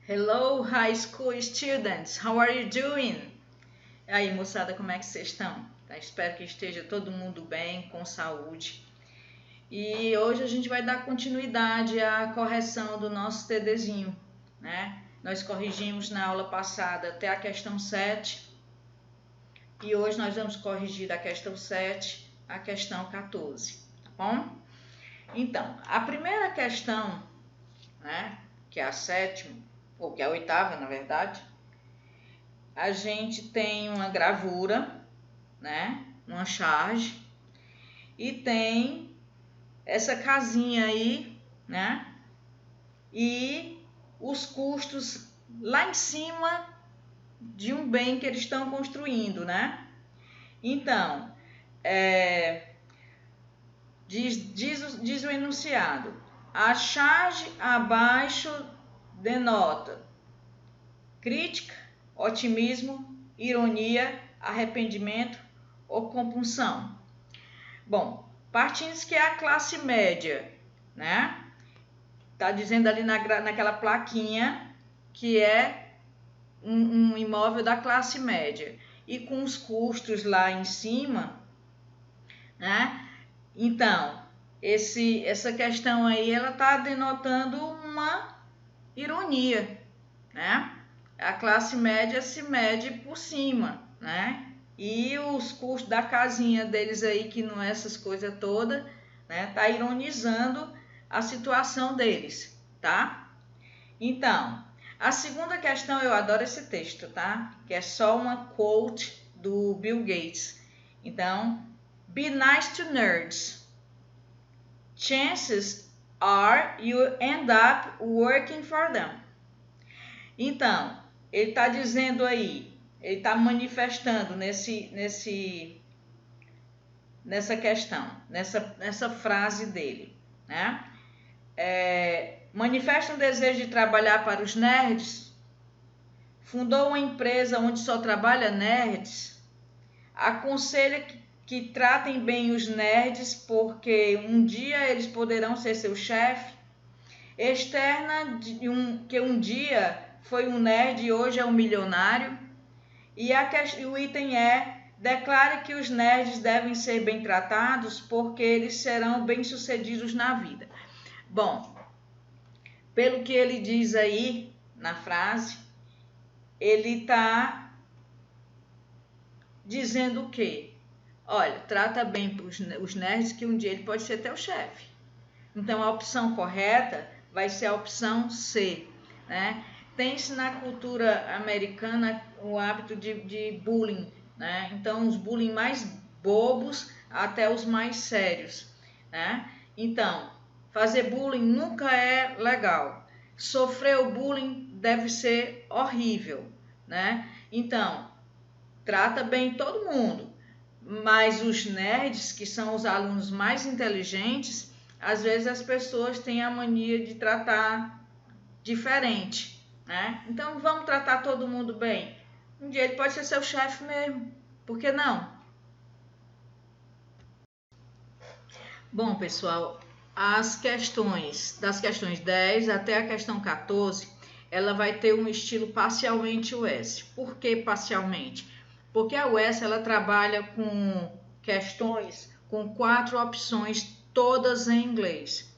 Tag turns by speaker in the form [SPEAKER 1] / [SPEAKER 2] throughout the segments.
[SPEAKER 1] Hello, high school students. How are you doing? E aí, moçada, como é que vocês estão? Tá? Espero que esteja todo mundo bem, com saúde. E hoje a gente vai dar continuidade à correção do nosso TDzinho, né? Nós corrigimos na aula passada até a questão 7 e hoje nós vamos corrigir da questão 7 à questão 14, tá bom? Então, a primeira questão, né, que é a sétima, ou que é a oitava, na verdade, a gente tem uma gravura, né, uma charge, e tem essa casinha aí, né, e os custos lá em cima de um bem que eles estão construindo, né? Então, diz o enunciado, a charge abaixo denota crítica, otimismo, ironia, arrependimento ou compunção. Bom, partindo que é a classe média, né? Tá dizendo ali naquela plaquinha que é um imóvel da classe média e com os custos lá em cima, né? Então, essa questão aí, ela tá denotando uma ironia, né? A classe média se mede por cima, né? E os custos da casinha deles aí, que não é essas coisas todas, né? Tá ironizando a situação deles, tá? Então, a segunda questão, eu adoro esse texto, tá? Que é só uma quote do Bill Gates. Então, be nice to nerds. Chances are you end up working for them. Então, ele está dizendo aí, ele está manifestando nessa questão, nessa frase dele, né? Manifesta um desejo de trabalhar para os nerds, fundou uma empresa onde só trabalha nerds, aconselha que tratem bem os nerds porque um dia eles poderão ser seu chefe, externa que um dia foi um nerd e hoje é um milionário. E o item declare que os nerds devem ser bem tratados porque eles serão bem-sucedidos na vida. Bom, pelo que ele diz aí na frase, ele está dizendo o quê? Olha, trata bem os nerds que um dia ele pode ser teu chefe. Então, a opção correta vai ser a opção C, né? Tem-se na cultura americana o hábito de bullying, né? Então, os bullying mais bobos até os mais sérios, né? Então, fazer bullying nunca é legal. Sofrer o bullying deve ser horrível, né? Então, trata bem todo mundo, mas os nerds, que são os alunos mais inteligentes, às vezes as pessoas têm a mania de tratar diferente, né? Então vamos tratar todo mundo bem. Um dia ele pode ser seu chefe mesmo, por que não? Bom, pessoal, das questões 10 até a questão 14, ela vai ter um estilo parcialmente US. Por que parcialmente? Porque a US ela trabalha com questões com 4 opções, todas em inglês.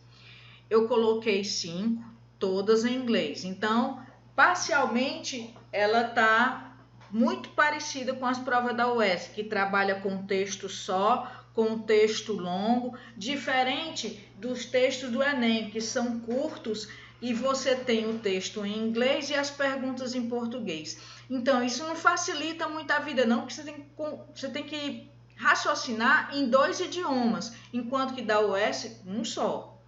[SPEAKER 1] Eu coloquei 5, todas em inglês. Então, parcialmente, ela está muito parecida com as provas da UES, que trabalha com texto só, com texto longo, diferente dos textos do Enem, que são curtos e você tem o texto em inglês e as perguntas em português. Então, isso não facilita muito a vida, não, porque você tem que raciocinar em 2 idiomas, enquanto que da UES, um só.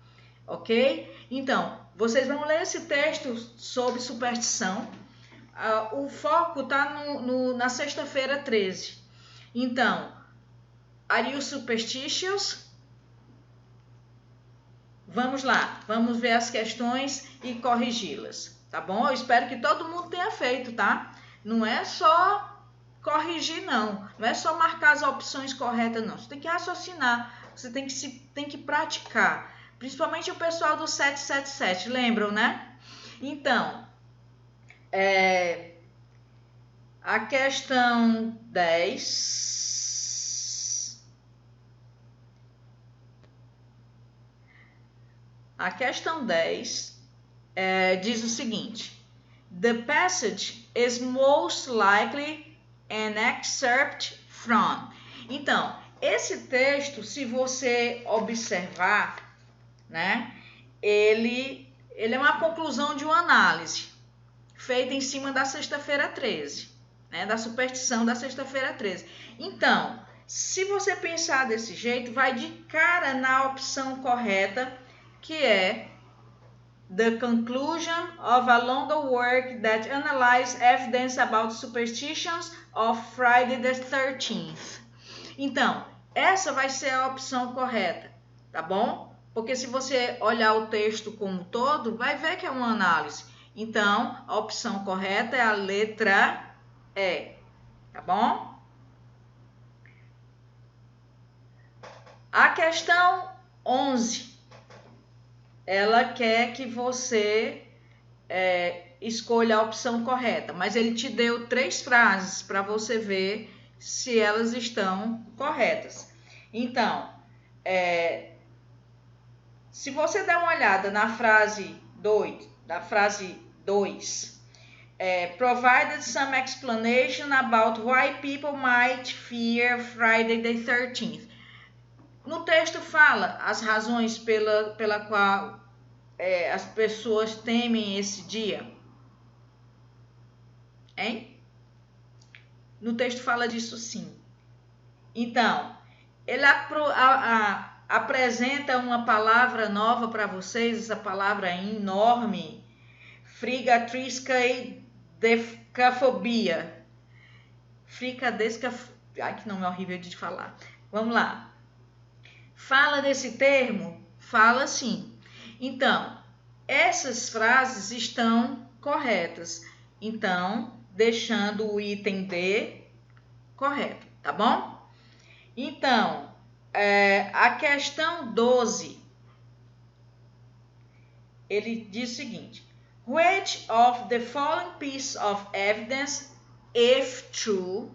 [SPEAKER 1] Ok? Então, vocês vão ler esse texto sobre superstição. O foco está na sexta-feira 13. Então, are you superstitious? Vamos lá, vamos ver as questões e corrigi-las, tá bom? Eu espero que todo mundo tenha feito, tá? Não é só corrigir, não. Não é só marcar as opções corretas, não. Você tem que raciocinar, você tem que praticar. Principalmente o pessoal do 777, lembram, né? Então, A questão 10. A questão 10 diz o seguinte: The passage is most likely an excerpt from. Então, esse texto, se você observar, né, ele é uma conclusão de uma análise feita em cima da sexta-feira 13, né, da superstição da sexta-feira 13. Então, se você pensar desse jeito, vai de cara na opção correta, que é the conclusion of a longer work that analyzes evidence about superstitions of Friday the 13th. Então, essa vai ser a opção correta, tá bom? Porque se você olhar o texto como um todo, vai ver que é uma análise. Então, a opção correta é a letra E, tá bom? A questão 11, ela quer que você escolha a opção correta, mas ele te deu 3 frases para você ver se elas estão corretas. Então, se você der uma olhada na frase 2, provided some explanation about why people might fear Friday the 13th. No texto fala as razões pela qual as pessoas temem esse dia. Hein? No texto fala disso sim. Então, ele apresenta uma palavra nova para vocês, essa palavra enorme, frigatriscaidefobia. Ai, que nome horrível de falar. Vamos lá. Fala desse termo? Fala sim. Então, essas frases estão corretas. Então, deixando o item D correto, tá bom? Então, a questão 12, ele diz o seguinte: which of the following piece of evidence, if true,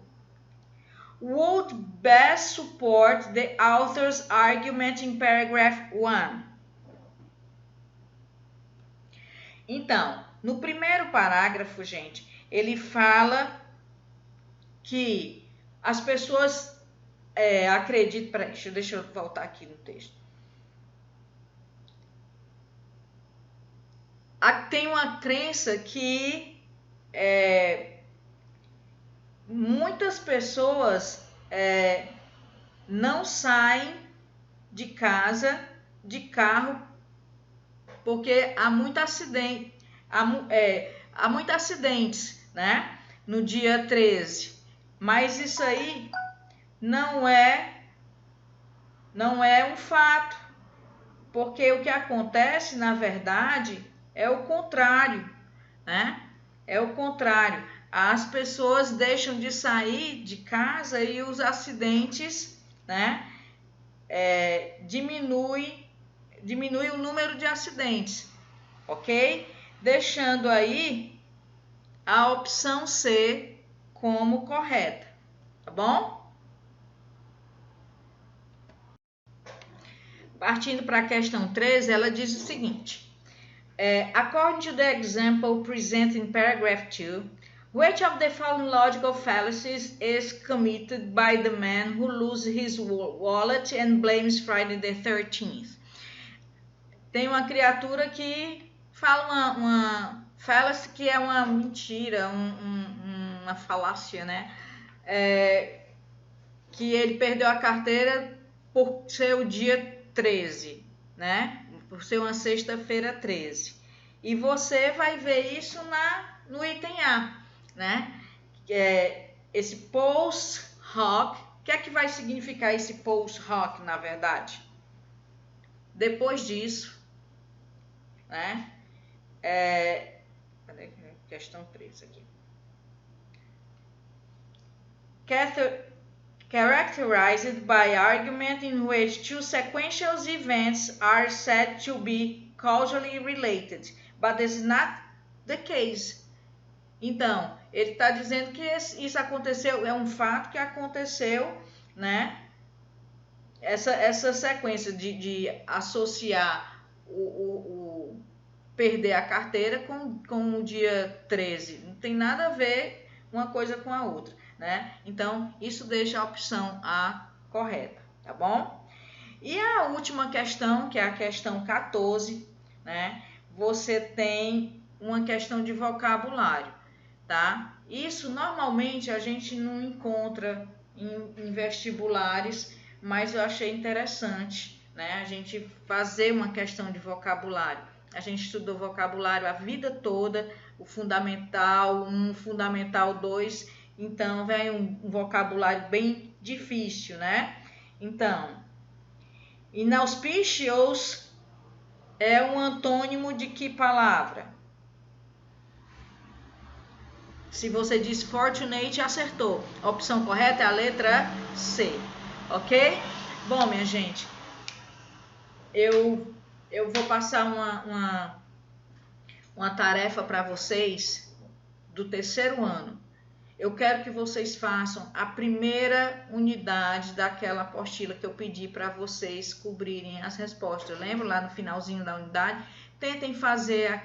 [SPEAKER 1] would best support the author's argument in paragraph 1? Então, no primeiro parágrafo, gente, ele fala que as pessoas acreditam... Peraí, deixa eu voltar aqui no texto. Tem uma crença que muitas pessoas não saem de casa, de carro, porque há muito acidente, há muitos acidentes, né, no dia 13. Mas isso aí não é um fato, porque o que acontece, na verdade, é o contrário, né? É o contrário. As pessoas deixam de sair de casa e os acidentes, né, diminui o número de acidentes, ok? Deixando aí a opção C como correta, tá bom? Partindo para a questão 13, ela diz o seguinte: according to the example presented in paragraph 2, which of the following logical fallacies is committed by the man who loses his wallet and blames Friday the 13th? Tem uma criatura que fala uma fallacy, que é uma mentira, uma falácia, né? Que ele perdeu a carteira por ser o dia 13, né? Por ser uma sexta-feira 13. E você vai ver isso no item A, né? Que é esse post hoc. O que é que vai significar esse post hoc, na verdade? Depois disso, né? Questão 3 aqui. Characterized by argument in which two sequential events are said to be causally related, but this is not the case. Então, ele está dizendo que isso aconteceu, é um fato que aconteceu, né? Essa sequência de associar o perder a carteira com o dia 13. Não tem nada a ver uma coisa com a outra, né? Então, isso deixa a opção A correta, tá bom? E a última questão, que é a questão 14, né? Você tem uma questão de vocabulário, tá? Isso normalmente a gente não encontra em vestibulares, mas eu achei interessante, né? A gente fazer uma questão de vocabulário. A gente estudou vocabulário a vida toda, o Fundamental 1, Fundamental 2, então vem um vocabulário bem difícil, né? Então, inauspicious é um antônimo de que palavra? Se você disse fortunate, acertou. A opção correta é a letra C, ok? Bom, minha gente, eu vou passar uma tarefa para vocês do terceiro ano. Eu quero que vocês façam a primeira unidade daquela apostila que eu pedi para vocês cobrirem as respostas. Lembra lá no finalzinho da unidade? Tentem fazer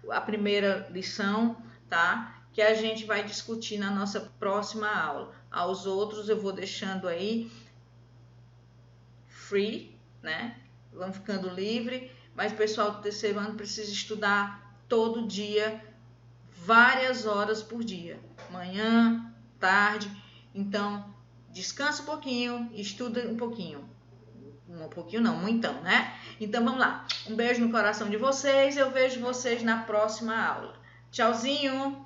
[SPEAKER 1] a primeira lição, tá? Que a gente vai discutir na nossa próxima aula. Aos outros eu vou deixando aí free, né? Vão ficando livre, mas o pessoal do terceiro ano precisa estudar todo dia, várias horas por dia, manhã, tarde. Então, descansa um pouquinho, estuda um pouquinho. Um pouquinho não, muitão, né? Então, vamos lá. Um beijo no coração de vocês, eu vejo vocês na próxima aula. Tchauzinho!